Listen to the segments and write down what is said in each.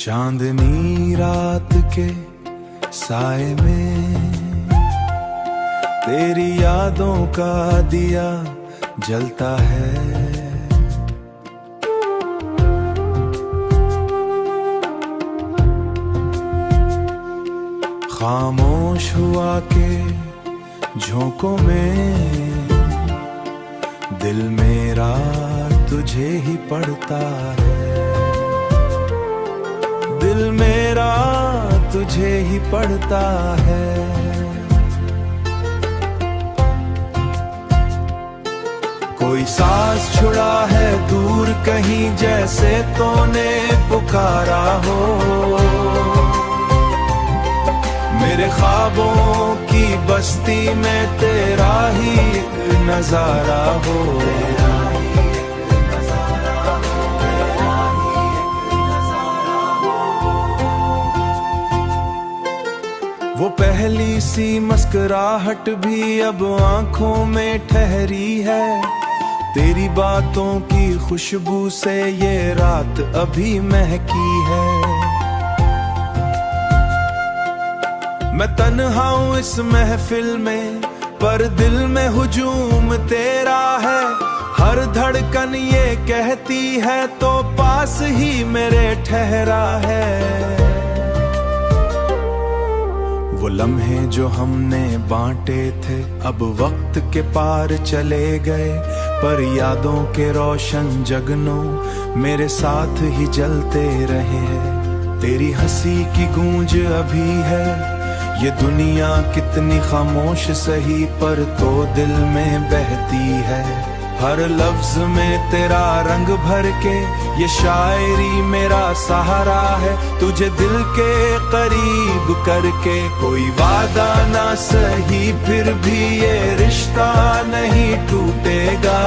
चांदनी रात के साए में तेरी यादों का दिया जलता है। खामोश हुआ के झोंकों में दिल मेरा तुझे ही पड़ता है। दिल मेरा तुझे ही पड़ता है। कोई सांस छुड़ा है दूर कहीं जैसे तूने पुकारा हो। मेरे ख्वाबों की बस्ती में तेरा ही एक नजारा हो। वो पहली सी मुस्कुराहट भी अब आंखों में ठहरी है। तेरी बातों की खुशबू से ये रात अभी महकी है। मैं तन्हा हूँ इस महफिल में पर दिल में हुजूम तेरा है। हर धड़कन ये कहती है तो पास ही मेरे ठहरा है। वो लम्हे जो हमने बांटे थे अब वक्त के पार चले गए, पर यादों के रोशन जगनों मेरे साथ ही जलते रहे हैं। तेरी हंसी की गूंज अभी है। ये दुनिया कितनी खामोश सही पर तो दिल में बहती है। हर लफ्ज में तेरा रंग भर के ये शायरी मेरा सहारा है। तुझे दिल के करीब करके कोई वादा ना सही फिर भी ये रिश्ता नहीं टूटेगा।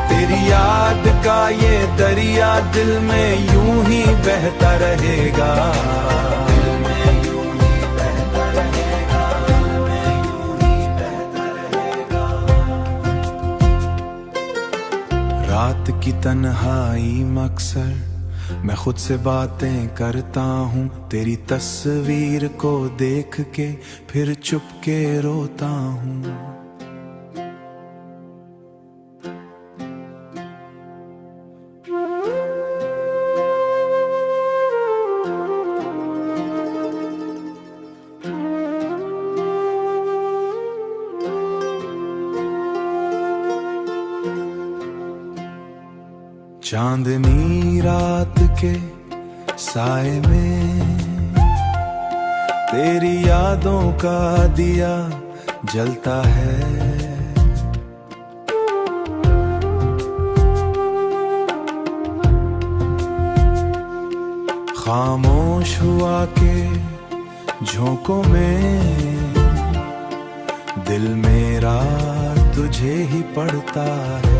तेरी याद का ये दरिया दिल में यूं ही बहता रहेगा। रात की तन्हाई में अक्सर मैं खुद से बातें करता हूँ। तेरी तस्वीर को देख के फिर चुपके रोता हूँ। चांदनी रात के साए में तेरी यादों का दिया जलता है। खामोश हुआ के झोंकों में दिल मेरा तुझे ही पड़ता है।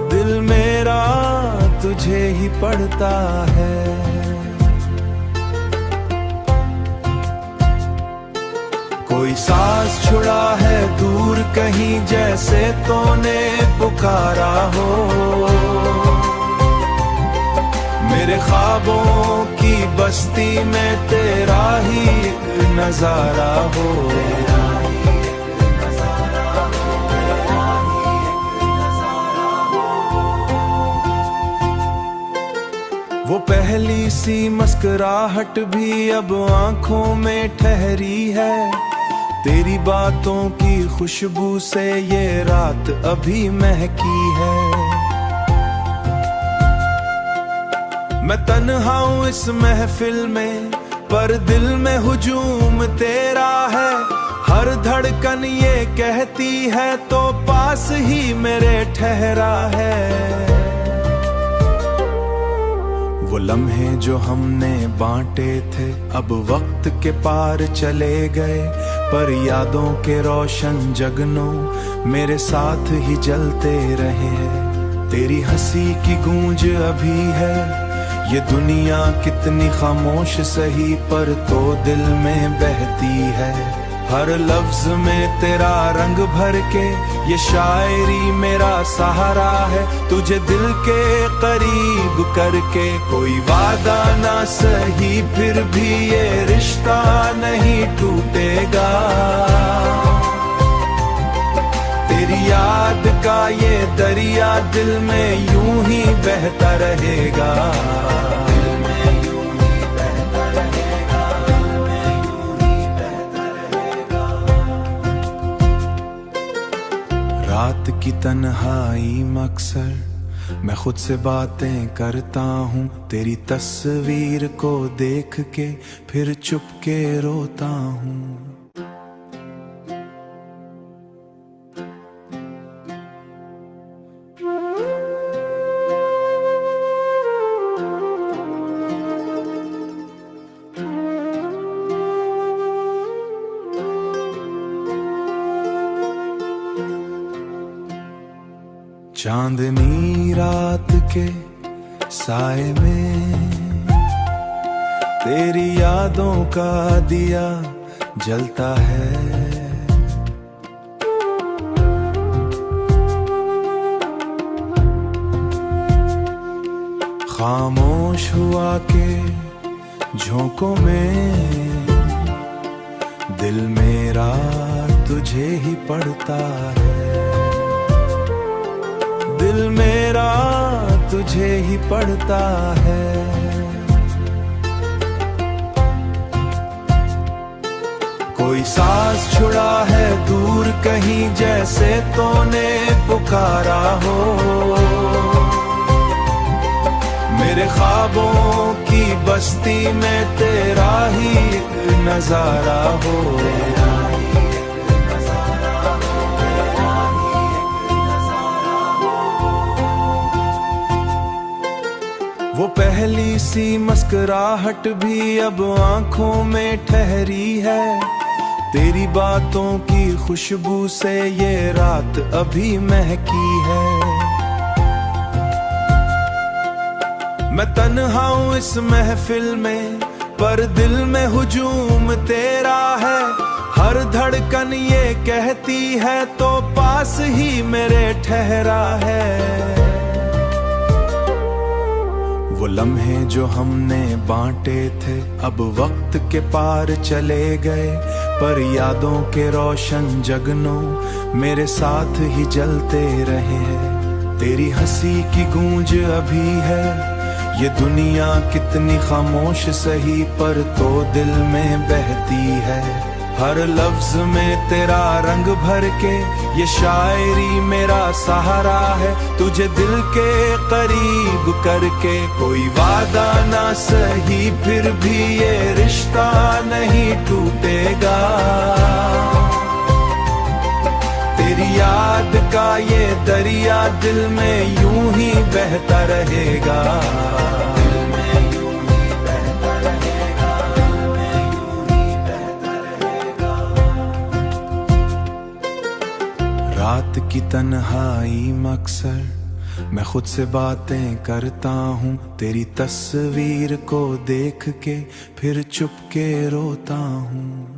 दिल मेरा तुझे ही पड़ता है। कोई सांस छुड़ा है दूर कहीं जैसे तूने पुकारा हो। मेरे ख्वाबों की बस्ती में तेरा ही एक नजारा हो। वो पहली सी मुस्कुराहट भी अब आंखों में ठहरी है। तेरी बातों की खुशबू से ये रात अभी महकी है। मैं तन्हा हूँ इस महफिल में पर दिल में हुजूम तेरा है। हर धड़कन ये कहती है तो पास ही मेरे ठहरा है। वो लम्हे जो हमने बांटे थे अब वक्त के पार चले गए, पर यादों के रोशन जगनों मेरे साथ ही जलते रहे हैं। तेरी हंसी की गूंज अभी है। ये दुनिया कितनी खामोश सही पर तो दिल में बहती है। हर लफ्ज में तेरा रंग भर के ये शायरी मेरा सहारा है। तुझे दिल के करीब करके कोई वादा ना सही, फिर भी ये रिश्ता नहीं टूटेगा। तेरी याद का ये दरिया दिल में यूं ही बहता रहेगा। रात की तन्हाई में अक्सर मैं खुद से बातें करता हूँ, तेरी तस्वीर को देख के फिर चुपके रोता हूँ। चांदनी रात के साए में तेरी यादों का दिया जलता है। खामोश हुआ के झोंकों में दिल मेरा तुझे ही पड़ता है। दिल मेरा तुझे ही पड़ता है। कोई सांस छुड़ा है दूर कहीं, जैसे तूने पुकारा हो। मेरे ख्वाबों की बस्ती में तेरा ही एक नजारा हो। वो पहली सी मुस्कुराहट भी अब आंखों में ठहरी है। तेरी बातों की खुशबू से ये रात अभी महकी है। मैं तन्हा हूँ इस महफिल में, पर दिल में हुजूम तेरा है। हर धड़कन ये कहती है तो पास ही मेरे ठहरा है। वो लम्हे जो हमने बांटे थे अब वक्त के पार चले गए, पर यादों के रोशन जगनों मेरे साथ ही जलते रहे हैं। तेरी हंसी की गूंज अभी है, ये दुनिया कितनी खामोश सही पर तो दिल में बहती है। हर लफ्ज में तेरा रंग भर के ये शायरी मेरा सहारा है। तुझे दिल के करीब करके कोई वादा ना सही, फिर भी ये रिश्ता नहीं टूटेगा। तेरी याद का ये दरिया दिल में यूं ही बहता रहेगा। रात की तन्हाई में अक्सर मैं खुद से बातें करता हूँ, तेरी तस्वीर को देख के फिर चुपके रोता हूँ।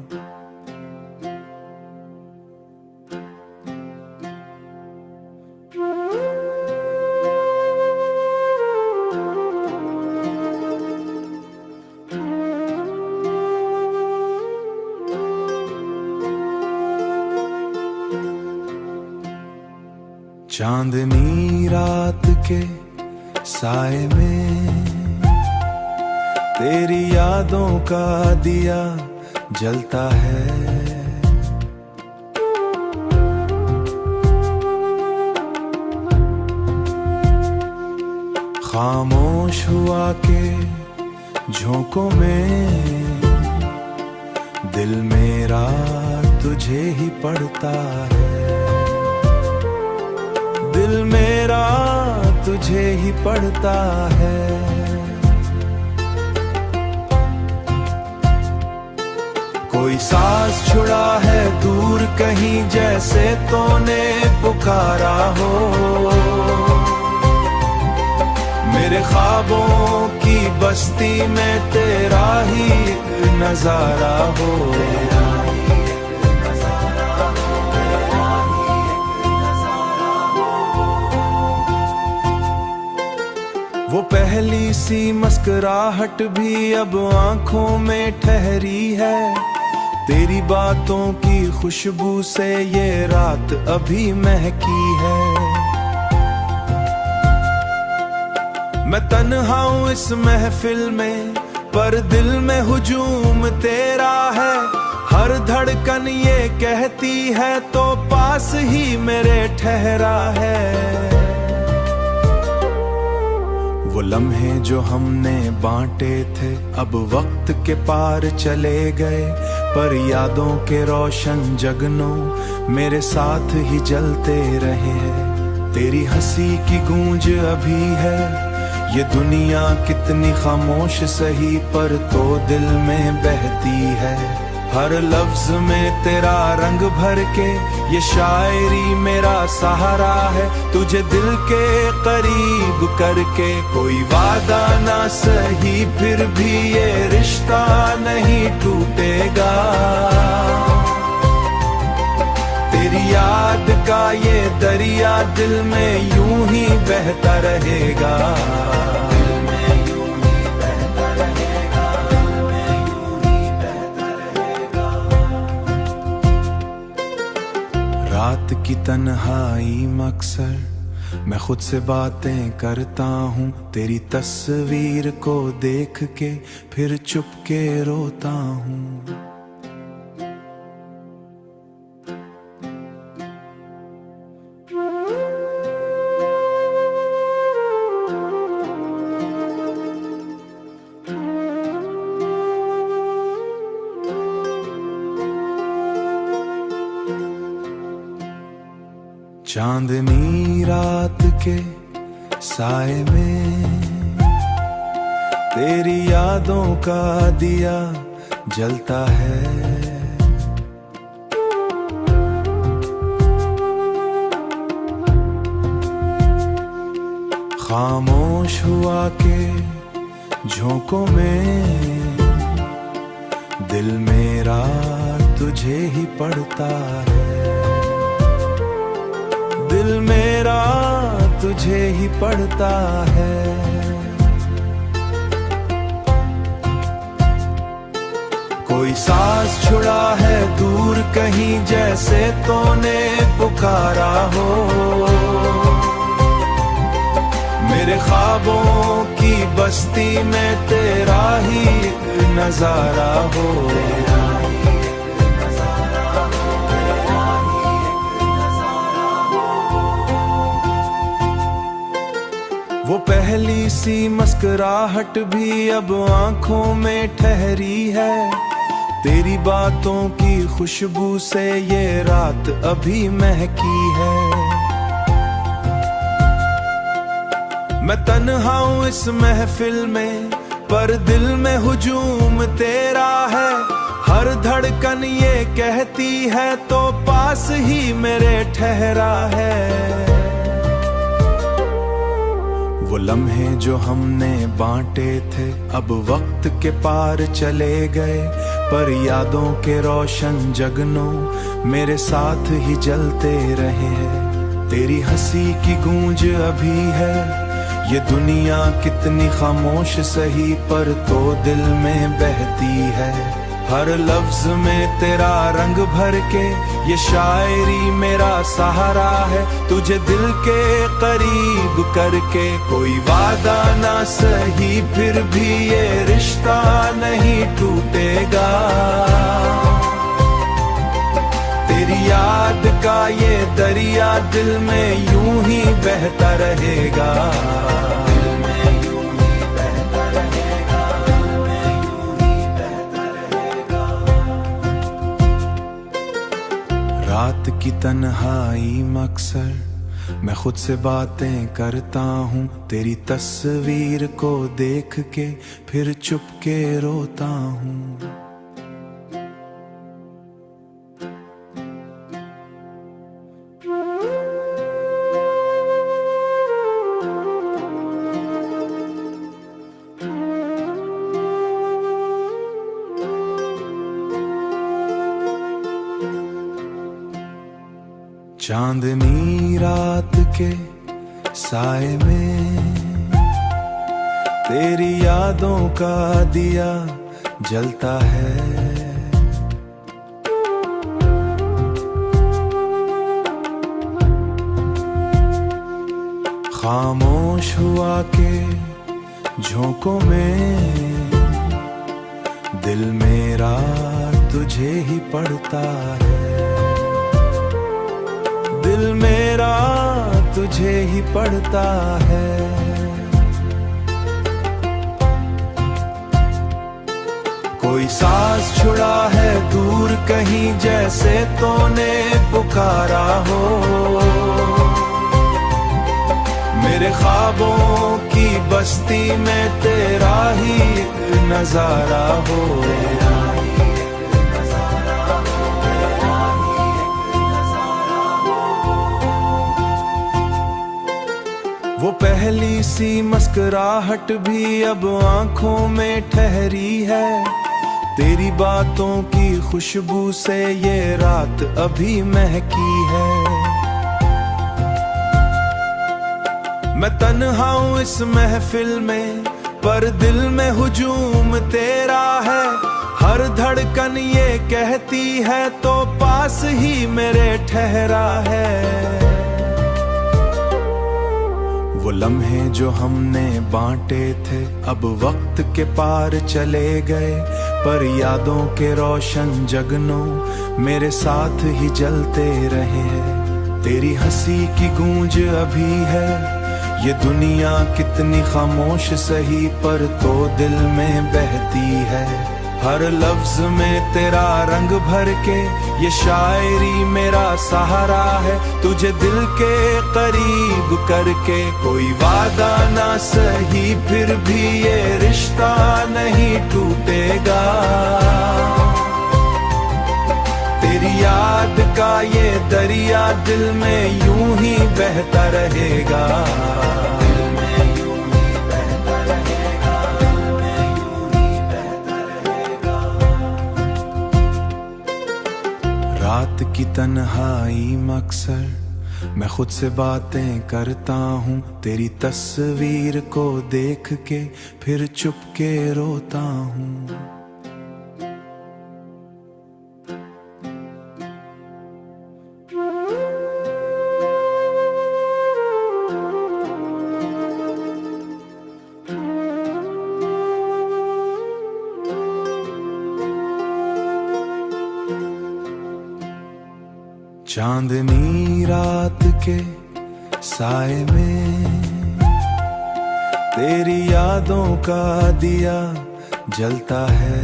चांदनी रात के साए में तेरी यादों का दिया जलता है। खामोश हुआ के झोंकों में दिल मेरा तुझे ही पड़ता है। दिल मेरा तुझे ही पड़ता है। कोई सांस छुड़ा है दूर कहीं, जैसे तूने पुकारा हो। मेरे ख्वाबों की बस्ती में तेरा ही एक नजारा हो। पहली सी मुस्कुराहट भी अब आंखों में ठहरी है। तेरी बातों की खुशबू से ये रात अभी महकी है। मैं तन्हा हूँ इस महफिल में, पर दिल में हुजूम तेरा है। हर धड़कन ये कहती है तो पास ही मेरे ठहरा है। वो लम्हे जो हमने बांटे थे अब वक्त के पार चले गए, पर यादों के रोशन जगनों मेरे साथ ही जलते रहे। तेरी हंसी की गूंज अभी है, ये दुनिया कितनी खामोश सही पर तो दिल में बहती है। हर लफ्ज में तेरा रंग भर के ये शायरी मेरा सहारा है। तुझे दिल के करीब करके कोई वादा ना सही, फिर भी ये रिश्ता नहीं टूटेगा। तेरी याद का ये दरिया दिल में यूं ही बहता रहेगा। रात की तन्हाई में अक्सर मैं खुद से बातें करता हूँ। तेरी तस्वीर को देख के फिर चुपके रोता हूँ। चांदनी रात के साए में तेरी यादों का दिया जलता है। खामोश हुआ के झोंकों में दिल मेरा तुझे ही पड़ता है। दिल मेरा तुझे ही पड़ता है। कोई सांस छुड़ा है दूर कहीं, जैसे तूने पुकारा हो। मेरे ख्वाबों की बस्ती में तेरा ही एक नजारा हो। वो पहली सी मुस्कुराहट भी अब आंखों में ठहरी है। तेरी बातों की खुशबू से ये रात अभी महकी है। मैं तन्हा हूँ इस महफिल में, पर दिल में हुजूम तेरा है। हर धड़कन ये कहती है तो पास ही मेरे ठहरा है। वो लम्हे जो हमने बांटे थे अब वक्त के पार चले गए, पर यादों के रोशन जगनों मेरे साथ ही जलते रहे। तेरी हंसी की गूंज अभी है, ये दुनिया कितनी खामोश सही पर तो दिल में बहती है। हर लफ्ज में तेरा रंग भर के ये शायरी मेरा सहारा है। तुझे दिल के करीब करके कोई वादा ना सही, फिर भी ये रिश्ता नहीं टूटेगा। तेरी याद का ये दरिया दिल में यूं ही बहता रहेगा। रात की तन्हाई में अक्सर मैं खुद से बातें करता हूँ। तेरी तस्वीर को देख के फिर चुपके रोता हूँ। चांदनी रात के साए में तेरी यादों का दिया जलता है। खामोश हुआ के झोंकों में दिल मेरा तुझे ही पड़ता है। दिल मेरा तुझे ही पड़ता है। कोई सांस छुड़ा है दूर कहीं जैसे तूने पुकारा हो। मेरे ख्वाबों की बस्ती में तेरा ही एक नजारा हो। वो पहली सी मुस्कुराहट भी अब आंखों में ठहरी है। तेरी बातों की खुशबू से ये रात अभी महकी है। मैं तन्हा हूँ इस महफिल में पर दिल में हुजूम तेरा है। हर धड़कन ये कहती है तो पास ही मेरे ठहरा है। वो लम्हे जो हमने बांटे थे अब वक्त के पार चले गए, पर यादों के रोशन जगनों मेरे साथ ही जलते रहे हैं। तेरी हंसी की गूंज अभी है, ये दुनिया कितनी खामोश सही पर तो दिल में बहती है। हर लफ्ज में तेरा रंग भर के ये शायरी मेरा सहारा है। तुझे दिल के करीब करके कोई वादा ना सही फिर भी ये रिश्ता नहीं टूटेगा। तेरी याद का ये दरिया दिल में यूं ही बहता रहेगा। रात की तन्हाई में अक्सर मैं खुद से बातें करता हूँ। तेरी तस्वीर को देख के फिर चुपके रोता हूँ। चांदनी रात के साए में तेरी यादों का दिया जलता है।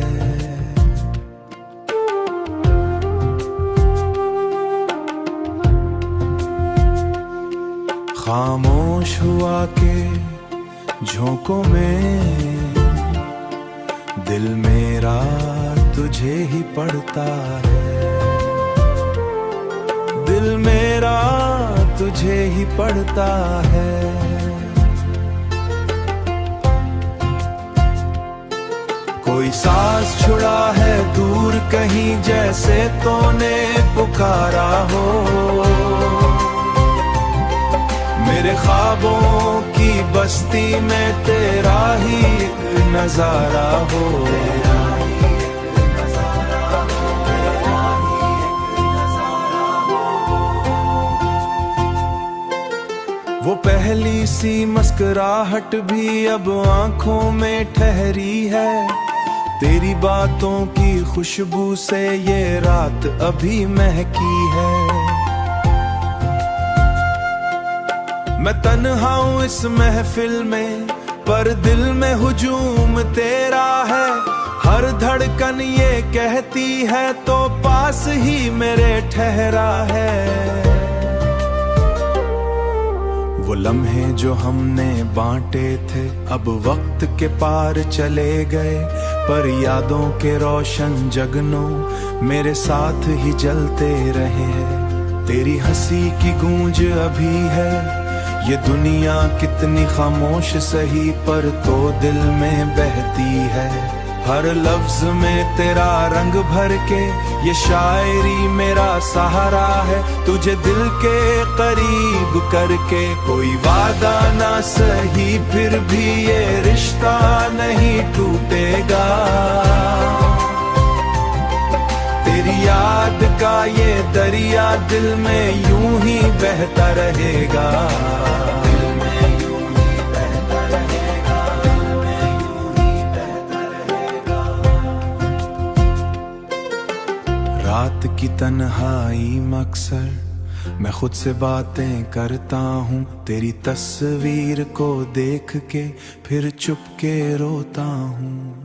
खामोश हुआ के झोंकों में दिल मेरा तुझे ही पड़ता है। दिल मेरा तुझे ही पड़ता है। कोई सांस छुड़ा है दूर कहीं जैसे तूने पुकारा हो। मेरे ख्वाबों की बस्ती में तेरा ही एक नजारा हो। वो पहली सी मुस्कुराहट भी अब आंखों में ठहरी है। तेरी बातों की खुशबू से ये रात अभी महकी है। मैं तन्हा हूँ इस महफिल में पर दिल में हुजूम तेरा है। हर धड़कन ये कहती है तो पास ही मेरे ठहरा है। वो लम्हे जो हमने बांटे थे अब वक्त के पार चले गए, पर यादों के रोशन जगनों मेरे साथ ही जलते रहे हैं। तेरी हंसी की गूंज अभी है, ये दुनिया कितनी खामोश सही पर तो दिल में बहती है। हर लफ्ज में तेरा रंग भर के ये शायरी मेरा सहारा है। तुझे दिल के करीब करके कोई वादा ना सही, फिर भी ये रिश्ता नहीं टूटेगा। तेरी याद का ये दरिया दिल में यूं ही बहता रहेगा। रात की तन्हाई में अक्सर मैं खुद से बातें करता हूँ, तेरी तस्वीर को देख के फिर चुप के रोता हूँ।